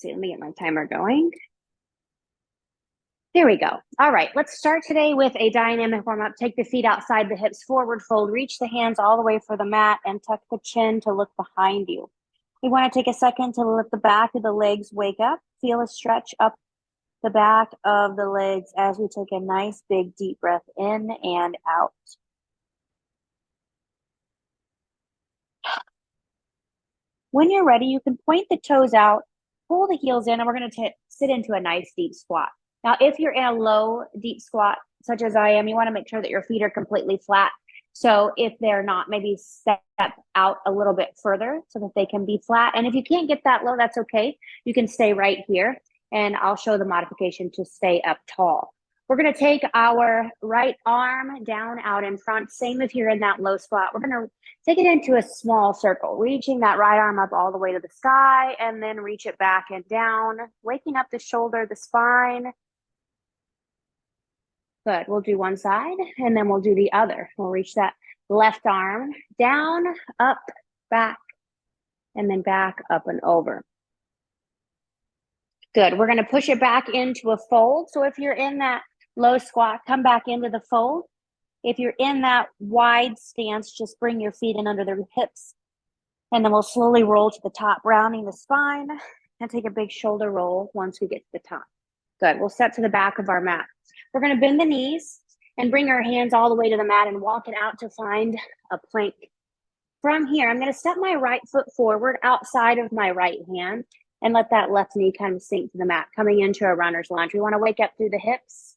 see, let me get my timer going. There we go. All right, let's start today with a dynamic warm up. Take the feet outside the hips, forward fold, reach the hands all the way for the mat and tuck the chin to look behind you. You want to take a second to let the back of the legs wake up. Feel a stretch up the back of the legs as we take a nice big deep breath in and out. When you're ready, you can point the toes out, pull the heels in, and we're going to sit into a nice deep squat. Now, if you're in a low deep squat, such as I am, you want to make sure that your feet are completely flat. So if they're not, maybe step out a little bit further so that they can be flat. And if you can't get that low, that's okay. You can stay right here, and I'll show the modification to stay up tall. We're going to take our right arm down out in front. Same if you're in that low squat. We're going to take it into a small circle, reaching that right arm up all the way to the sky, and then reach it back and down, waking up the shoulder, the spine. Good. We'll do one side, and then we'll do the other. We'll reach that left arm down, up, back, and then back, up, and over. Good. We're going to push it back into a fold. So if you're in that low squat, come back into the fold. If you're in that wide stance, just bring your feet in under the hips. And then we'll slowly roll to the top, rounding the spine, and take a big shoulder roll once we get to the top. Good. We'll step to the back of our mat. We're going to bend the knees and bring our hands all the way to the mat and walk it out to find a plank. From here, I'm going to step my right foot forward outside of my right hand and let that left knee kind of sink to the mat, coming into a runner's lunge. We want to wake up through the hips.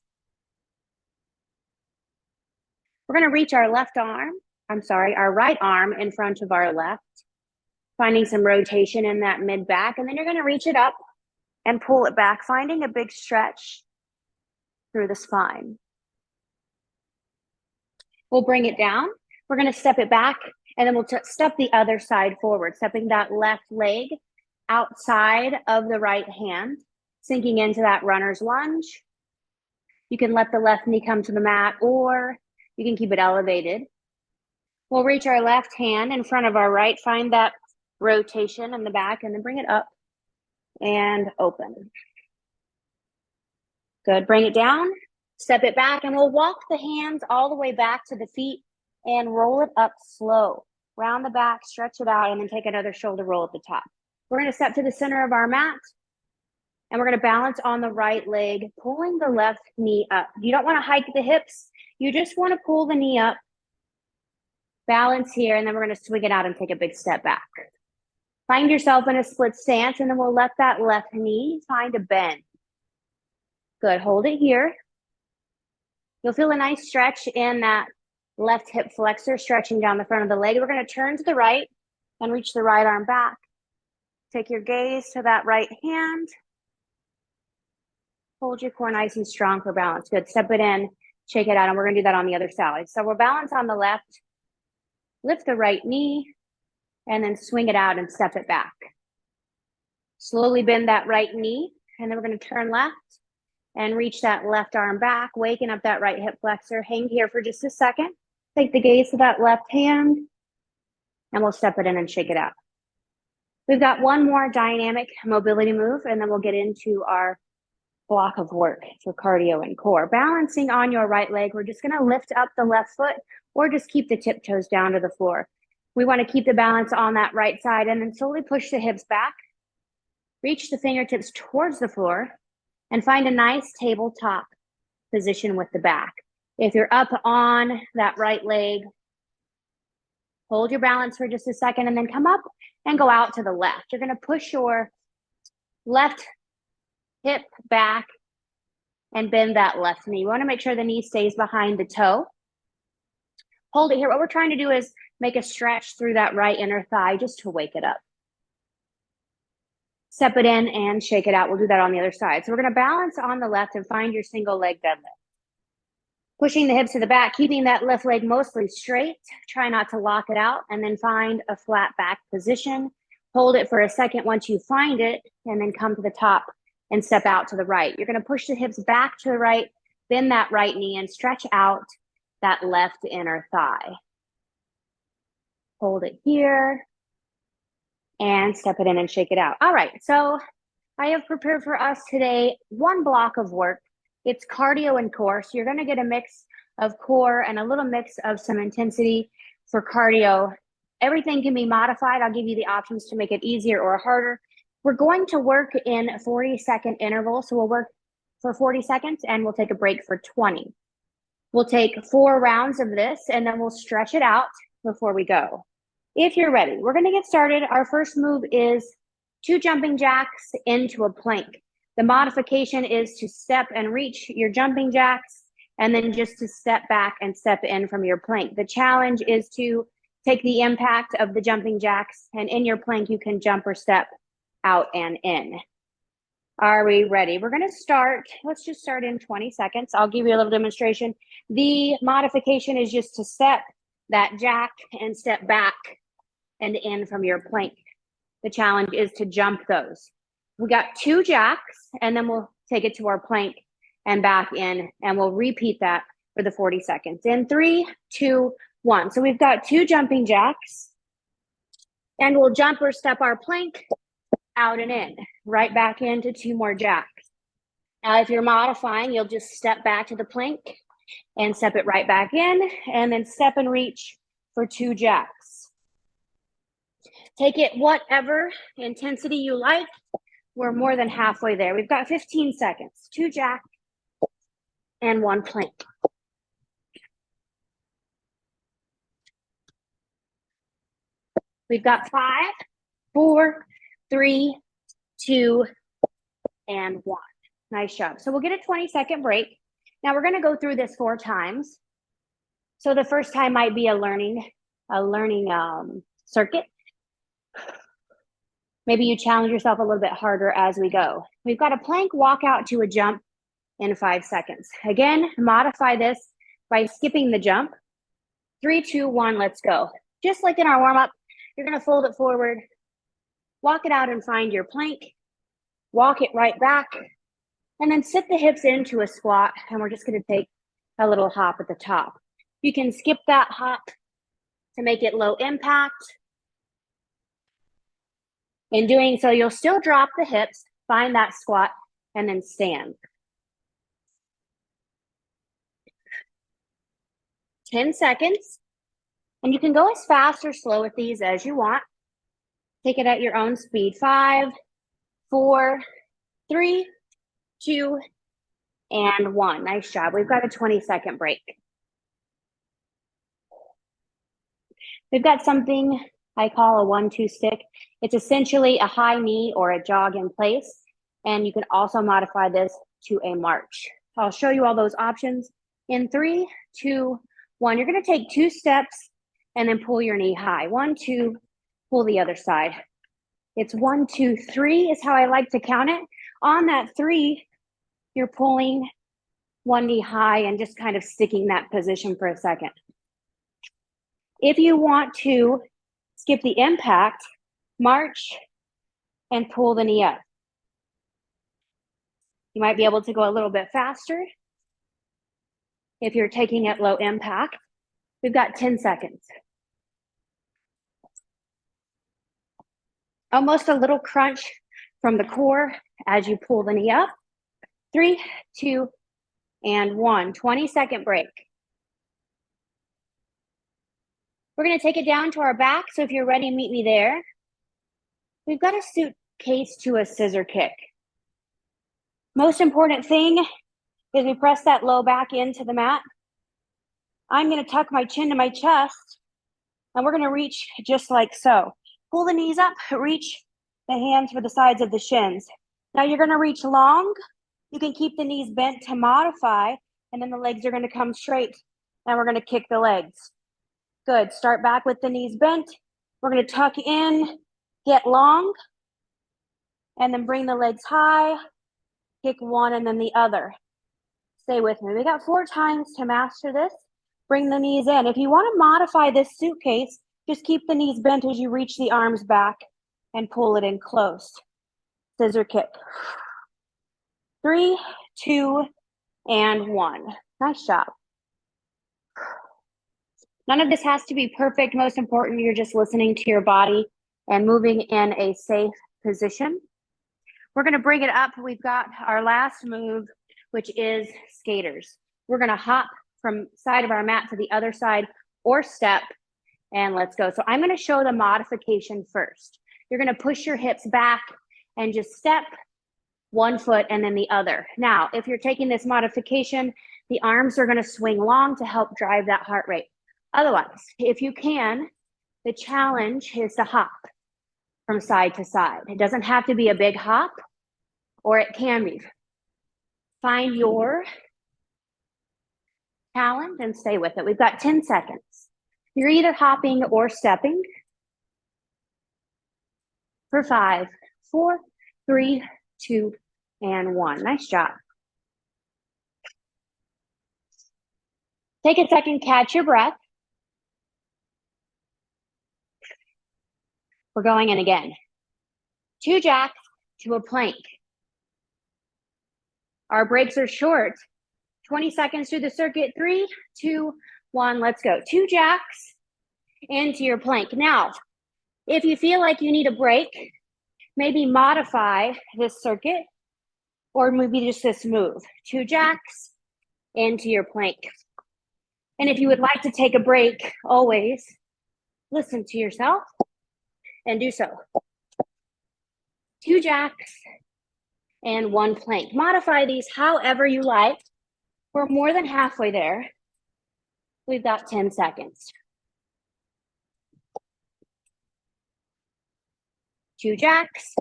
We're going to reach our our right arm in front of our left, finding some rotation in that mid back. And then you're going to reach it up and pull it back, finding a big stretch through the spine. We'll bring it down. We're going to step it back, and then we'll step the other side forward, stepping that left leg outside of the right hand, sinking into that runner's lunge. You can let the left knee come to the mat, or you can keep it elevated. We'll reach our left hand in front of our right, find that rotation in the back, and then bring it up and open. Good. Bring it down, step it back, and we'll walk the hands all the way back to the feet and roll it up slow. Round the back, stretch it out, and then take another shoulder roll at the top. We're going to step to the center of our mat, and we're going to balance on the right leg, pulling the left knee up. You don't want to hike the hips. You just want to pull the knee up, balance here, and then we're going to swing it out and take a big step back. Find yourself in a split stance, and then we'll let that left knee find a bend. Good. Hold it here. You'll feel a nice stretch in that left hip flexor, stretching down the front of the leg. We're going to turn to the right and reach the right arm back. Take your gaze to that right hand. Hold your core nice and strong for balance. Good. Step it in, shake it out, and we're going to do that on the other side. So we'll balance on the left, lift the right knee, and then swing it out and step it back. Slowly bend that right knee, and then we're going to turn left and reach that left arm back, waking up that right hip flexor. Hang here for just a second. Take the gaze to that left hand, and we'll step it in and shake it out. We've got one more dynamic mobility move, and then we'll get into our block of work for cardio and core. Balancing on your right leg, we're just going to lift up the left foot or just keep the tiptoes down to the floor. We want to keep the balance on that right side and then slowly push the hips back. Reach the fingertips towards the floor and find a nice tabletop position with the back. If you're up on that right leg, hold your balance for just a second and then come up and go out to the left. You're going to push your left hip back and bend that left knee. You want to make sure the knee stays behind the toe. Hold it here. What we're trying to do is make a stretch through that right inner thigh just to wake it up. Step it in and shake it out. We'll do that on the other side. So we're going to balance on the left and find your single leg deadlift. Pushing the hips to the back, keeping that left leg mostly straight. Try not to lock it out, and then find a flat back position. Hold it for a second once you find it, and then come to the top and step out to the right. You're going to push the hips back to the right, bend that right knee, and stretch out that left inner thigh. Hold it here and step it in and shake it out. All right, so I have prepared for us today one block of work. It's cardio and core. So you're going to get a mix of core and a little mix of some intensity for cardio. Everything can be modified. I'll give you the options to make it easier or harder. We're going to work in 40-second intervals. So we'll work for 40 seconds and we'll take a break for 20. We'll take 4 rounds of this and then we'll stretch it out before we go. If you're ready, we're going to get started. Our first move is 2 jumping jacks into a plank. The modification is to step and reach your jumping jacks and then just to step back and step in from your plank. The challenge is to take the impact of the jumping jacks, and in your plank you can jump or step out and in. Are we ready? We're going to start. Let's just start in 20 seconds. I'll give you a little demonstration. The modification is just to step that jack and step back and in from your plank. The challenge is to jump those. We got 2 jacks, and then we'll take it to our plank and back in, and we'll repeat that for the 40 seconds. In 3, 2, 1. So we've got 2 jumping jacks, and we'll jump or step our plank out and in, right back into 2 more jacks. Now, if you're modifying, you'll just step back to the plank and step it right back in, and then step and reach for 2 jacks. Take it whatever intensity you like. We're more than halfway there. We've got 15 seconds, 2 jacks and 1 plank. We've got 5, 4, 3, 2, and 1. Nice job. So we'll get a 20-second break. Now we're going to go through this 4 times. So the first time might be a learning circuit. Maybe you challenge yourself a little bit harder as we go. We've got a plank walk out to a jump in 5 seconds. Again, modify this by skipping the jump. 3, 2, 1, let's go. Just like in our warm-up, you're going to fold it forward, walk it out and find your plank, walk it right back, and then sit the hips into a squat, and we're just going to take a little hop at the top. You can skip that hop to make it low impact. In doing so, you'll still drop the hips, find that squat, and then stand. 10 seconds. And you can go as fast or slow with these as you want. Take it at your own speed. 5, 4, 3, 2, and 1. Nice job. We've got a 20-second break. We've got something I call a 1-2 stick. It's essentially a high knee or a jog in place. And you can also modify this to a march. I'll show you all those options. In 3, 2, 1, you're going to take 2 steps and then pull your knee high. 1, 2, pull the other side. It's 1, 2, 3 is how I like to count it. On that 3, you're pulling one knee high and just kind of sticking that position for a second. If you want to skip the impact, march and pull the knee up. You might be able to go a little bit faster if you're taking it low impact. We've got 10 seconds. Almost a little crunch from the core as you pull the knee up. 3, 2, and 1. 20-second break. We're going to take it down to our back. So if you're ready, meet me there. We've got a suitcase to a scissor kick. Most important thing is we press that low back into the mat. I'm going to tuck my chin to my chest, and we're going to reach just like so. Pull the knees up, reach the hands for the sides of the shins. Now you're going to reach long. You can keep the knees bent to modify, and then the legs are going to come straight, and we're going to kick the legs. Good. Start back with the knees bent. We're going to tuck in, get long, and then bring the legs high. Kick one and then the other. Stay with me. We got 4 times to master this. Bring the knees in. If you want to modify this suitcase, just keep the knees bent as you reach the arms back and pull it in close. Scissor kick. 3, 2, and 1. Nice job. None of this has to be perfect. Most important, you're just listening to your body and moving in a safe position. We're gonna bring it up. We've got our last move, which is skaters. We're gonna hop from side of our mat to the other side or step, and let's go. So I'm gonna show the modification first. You're gonna push your hips back and just step one foot and then the other. Now, if you're taking this modification, the arms are gonna swing long to help drive that heart rate. Otherwise, if you can, the challenge is to hop from side to side. It doesn't have to be a big hop, or it can be. Find your challenge and stay with it. We've got 10 seconds. You're either hopping or stepping. For 5, 4, 3, 2, and 1. Nice job. Take a second, catch your breath. We're going in again. 2 jacks to a plank. Our breaks are short. 20 seconds through the circuit. 3, 2, 1, let's go. 2 jacks into your plank. Now, if you feel like you need a break, maybe modify this circuit or maybe just this move. 2 jacks into your plank. And if you would like to take a break, always listen to yourself and do so. 2 jacks and 1 plank. Modify these however you like. We're more than halfway there. We've got 10 seconds. 2 jacks.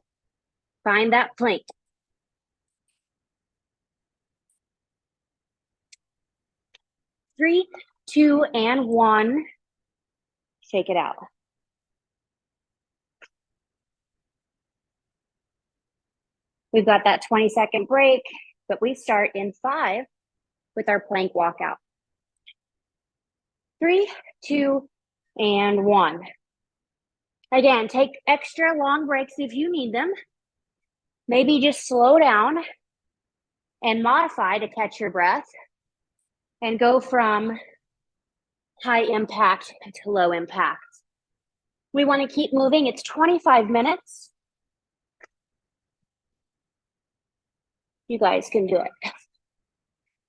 Find that plank. 3, 2, and 1. Shake it out. We've got that 20-second break, but we start in 5 with our plank walkout. 3, 2, and 1. Again, take extra long breaks if you need them. Maybe just slow down and modify to catch your breath and go from high impact to low impact. We want to keep moving. It's 25 minutes. You guys can do it.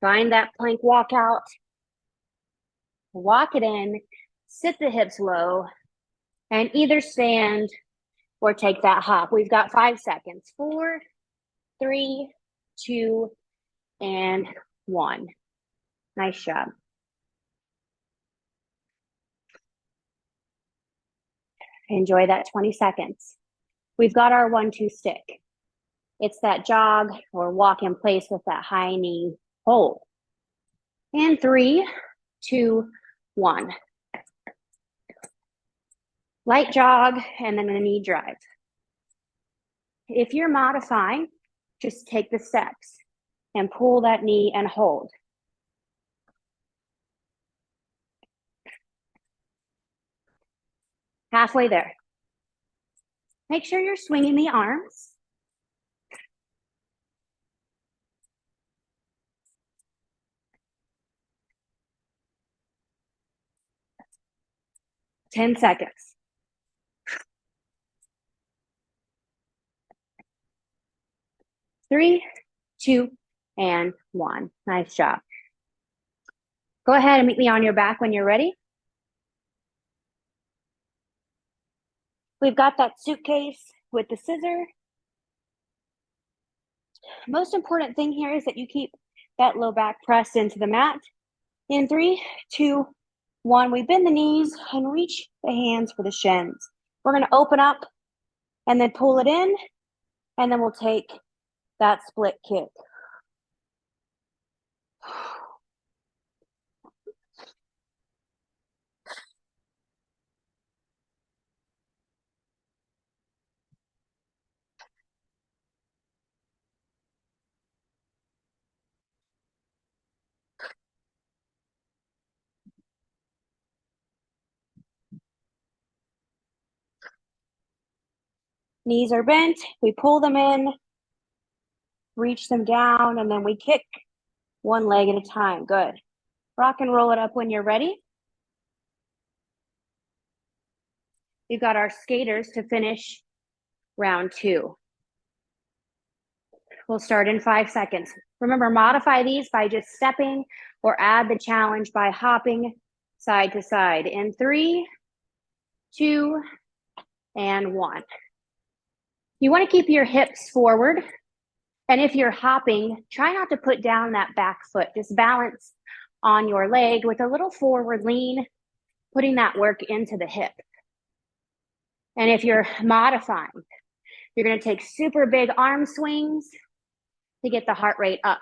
Find that plank walkout. Walk it in. Sit the hips low. And either stand or take that hop. We've got 5 seconds. 4, 3, 2, and 1. Nice job. Enjoy that 20 seconds. We've got our 1-2 stick. It's that jog or walk in place with that high knee hold. And 3, 2, 1. Light jog and then a knee drive. If you're modifying, just take the steps and pull that knee and hold. Halfway there. Make sure you're swinging the arms. Ten seconds. 3, 2, and 1. Nice job. Go ahead and meet me on your back when you're ready. We've got that suitcase with the scissor. Most important thing here is that you keep that low back pressed into the mat. In 3, 2, 1, we bend the knees and reach the hands for the shins. We're going to open up and then pull it in, and then we'll take that split kick. Knees are bent, we pull them in, reach them down, and then we kick one leg at a time. Good. Rock and roll it up when you're ready. We've got our skaters to finish round 2. We'll start in 5 seconds. Remember, modify these by just stepping or add the challenge by hopping side to side in 3, 2, and 1. You want to keep your hips forward. And if you're hopping, try not to put down that back foot. Just balance on your leg with a little forward lean, putting that work into the hip. And if you're modifying, you're going to take super big arm swings to get the heart rate up.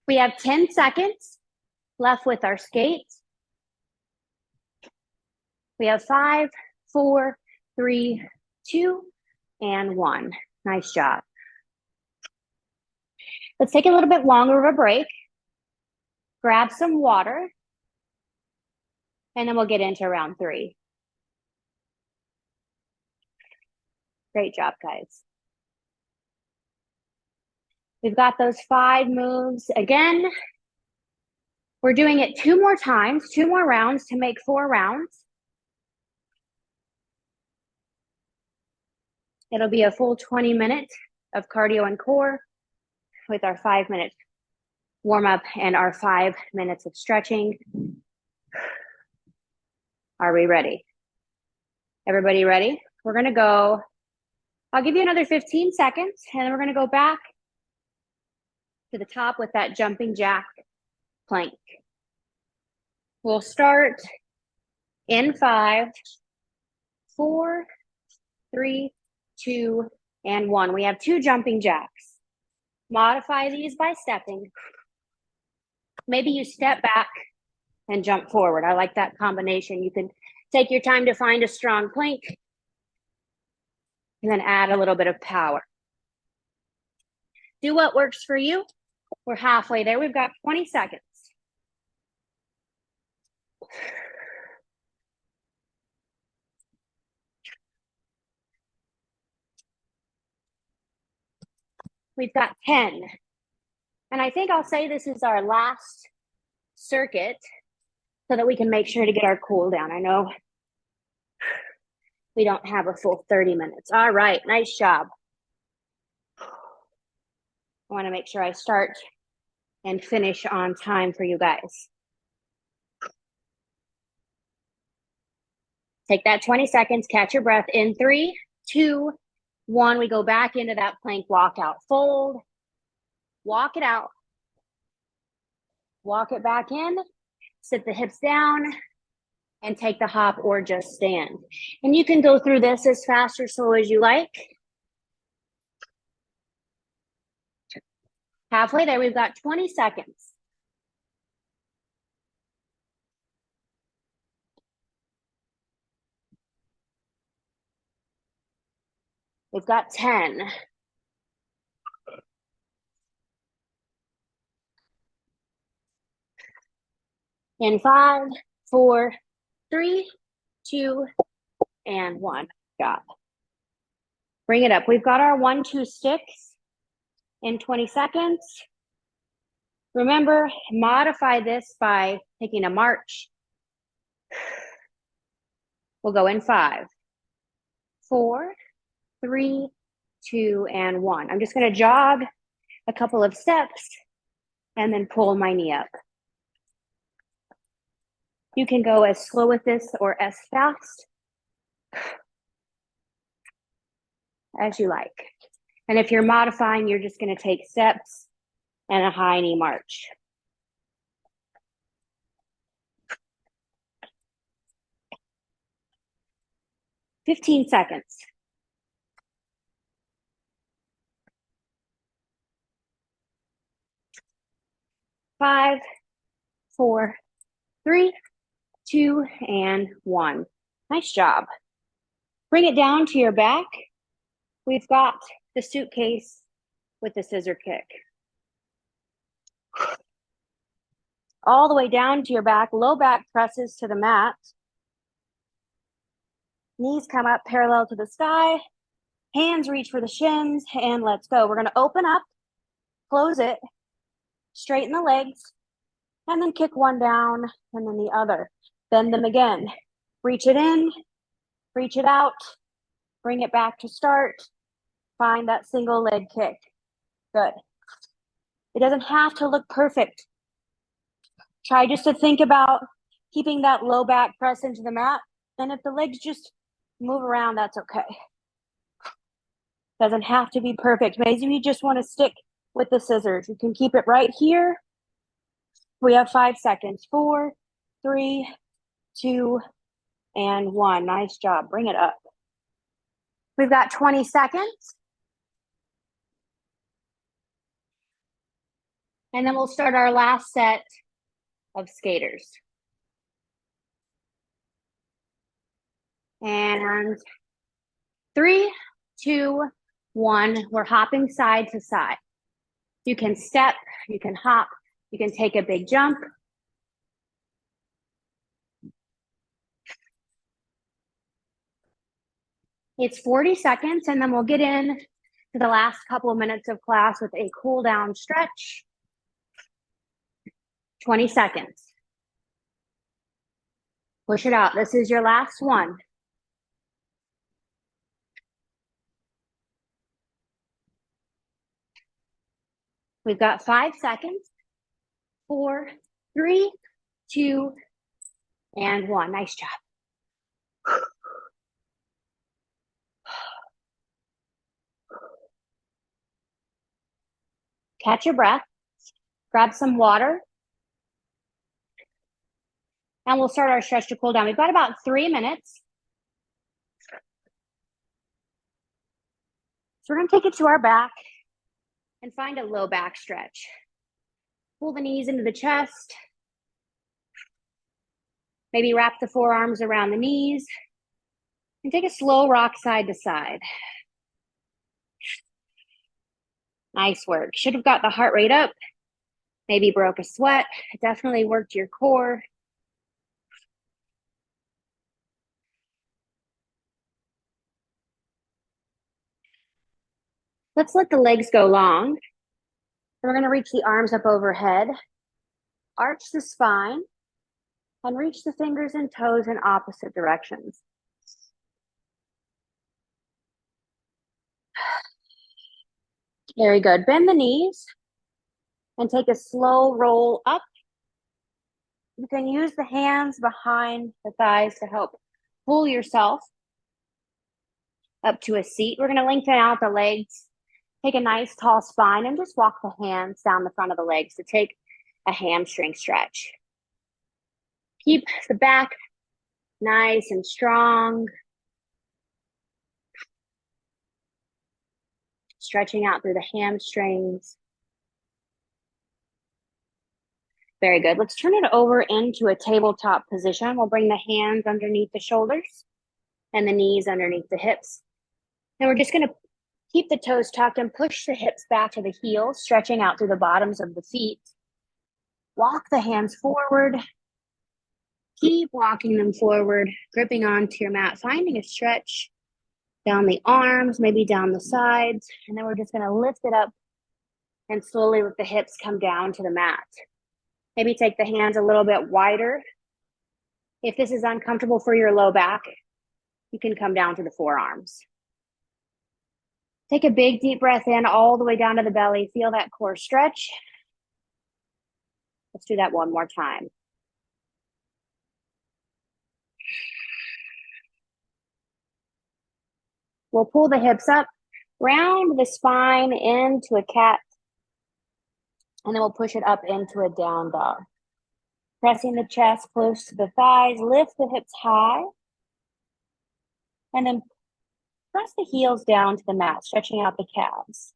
We have 10 seconds left with our skates. We have 5, 4, 3, 2, and 1. Nice job. Let's take a little bit longer of a break. Grab some water. And then we'll get into round 3. Great job, guys. We've got those 5 moves. Again, we're doing it 2 more times, 2 more rounds to make 4 rounds. It'll be a full 20 minutes of cardio and core with our 5-minute warm up and our 5 minutes of stretching. Are we ready? Everybody ready? We're gonna go, I'll give you another 15 seconds and then we're gonna go back to the top with that jumping jack plank. We'll start in 5, 4, 3, 2, and 1. We have 2 jumping jacks. Modify these by stepping. Maybe you step back and jump forward. I like that combination. You can take your time to find a strong plank and then add a little bit of power. Do what works for you. We're halfway there. We've got 20 seconds. We've got 10. And I think I'll say this is our last circuit so that we can make sure to get our cool down. I know we don't have a full 30 minutes. All right, nice job. I want to make sure I start and finish on time for you guys. Take that 20 seconds, catch your breath in 3, 2, 1. We go back into that plank walkout. Fold, walk it out, walk it back in, sit the hips down, and take the hop or just stand. And you can go through this as fast or slow as you like. Halfway there, we've got 20 seconds. We've got 10. In 5, 4, 3, 2, and 1. Job. Bring it up. We've got our 1-2 sticks in 20 seconds. Remember, modify this by taking a march. We'll go in 5, 4, 3, 2, and 1. I'm just going to jog a couple of steps and then pull my knee up. You can go as slow with this or as fast as you like. And if you're modifying, you're just going to take steps and a high knee march. "15 seconds. Five, 4, 3, 2, and 1. Nice job. Bring it down to your back. We've got the suitcase with the scissor kick. All the way down to your back, low back presses to the mat. Knees come up parallel to the sky. Hands reach for the shins, and let's go. We're gonna open up, close it, straighten the legs, and then kick one down, and then the other. Bend them again. Reach it in, reach it out, Bring it back to start. Find that single leg kick. Good. It doesn't have to look perfect. Try just to think about keeping that low back press into the mat. And if the legs just move around, that's okay. Doesn't have to be perfect. Maybe you just want to stick with the scissors. You can keep it right here. We have 5 seconds. 4, 3, 2, and 1. Nice job. Bring it up. We've got 20 seconds. And then we'll start our last set of skaters. And 3, 2, 1. We're hopping side to side. You can step, you can hop, you can take a big jump. It's 40 seconds, and then we'll get in to the last couple of minutes of class with a cool down stretch. 20 seconds. Push it out. This is your last one. We've got 5 seconds. 4, 3, 2, and 1. Nice job. Catch your breath. Grab some water. And we'll start our stretch to cool down. We've got about 3 minutes. So we're going to take it to our back and find a low back stretch. Pull the knees into the chest. Maybe wrap the forearms around the knees. And take a slow rock side to side. Nice work. Should have got the heart rate up. Maybe broke a sweat. It definitely worked your core. Let's let the legs go long. We're going to reach the arms up overhead. Arch the spine. And reach the fingers and toes in opposite directions. Very good. Bend the knees and take a slow roll up. You can use the hands behind the thighs to help pull yourself up to a seat. We're going to lengthen out the legs. Take a nice tall spine and just walk the hands down the front of the legs to take a hamstring stretch. Keep the back nice and strong. Stretching out through the hamstrings. Very good. Let's turn it over into a tabletop position. We'll bring the hands underneath the shoulders and the knees underneath the hips. And we're just going to keep the toes tucked and push the hips back to the heels, stretching out through the bottoms of the feet. Walk the hands forward. Keep walking them forward, gripping onto your mat, finding a stretch down the arms, maybe down the sides. And then we're just going to lift it up and slowly let the hips come down to the mat. Maybe take the hands a little bit wider. If this is uncomfortable for your low back, you can come down to the forearms. Take a big deep breath in all the way down to the belly. Feel that core stretch. Let's do that one more time. We'll pull the hips up, round the spine into a cat, and then we'll push it up into a down dog. Pressing the chest close to the thighs, lift the hips high, and then press the heels down to the mat, stretching out the calves.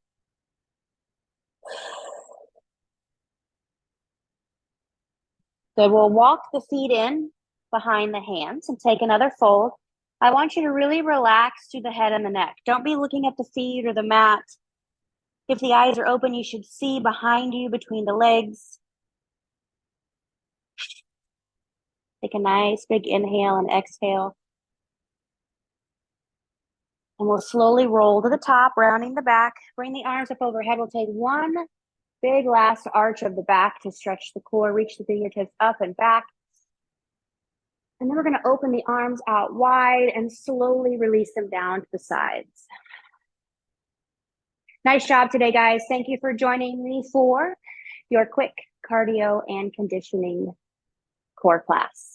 Good, we'll walk the feet in behind the hands and take another fold. I want you to really relax through the head and the neck. Don't be looking at the feet or the mat. If the eyes are open, you should see behind you between the legs. Take a nice big inhale and exhale. And we'll slowly roll to the top, rounding the back. Bring the arms up overhead. We'll take one big last arch of the back to stretch the core. Reach the fingertips up and back. And then we're gonna open the arms out wide and slowly release them down to the sides. Nice job today, guys. Thank you for joining me for your quick cardio and conditioning core class.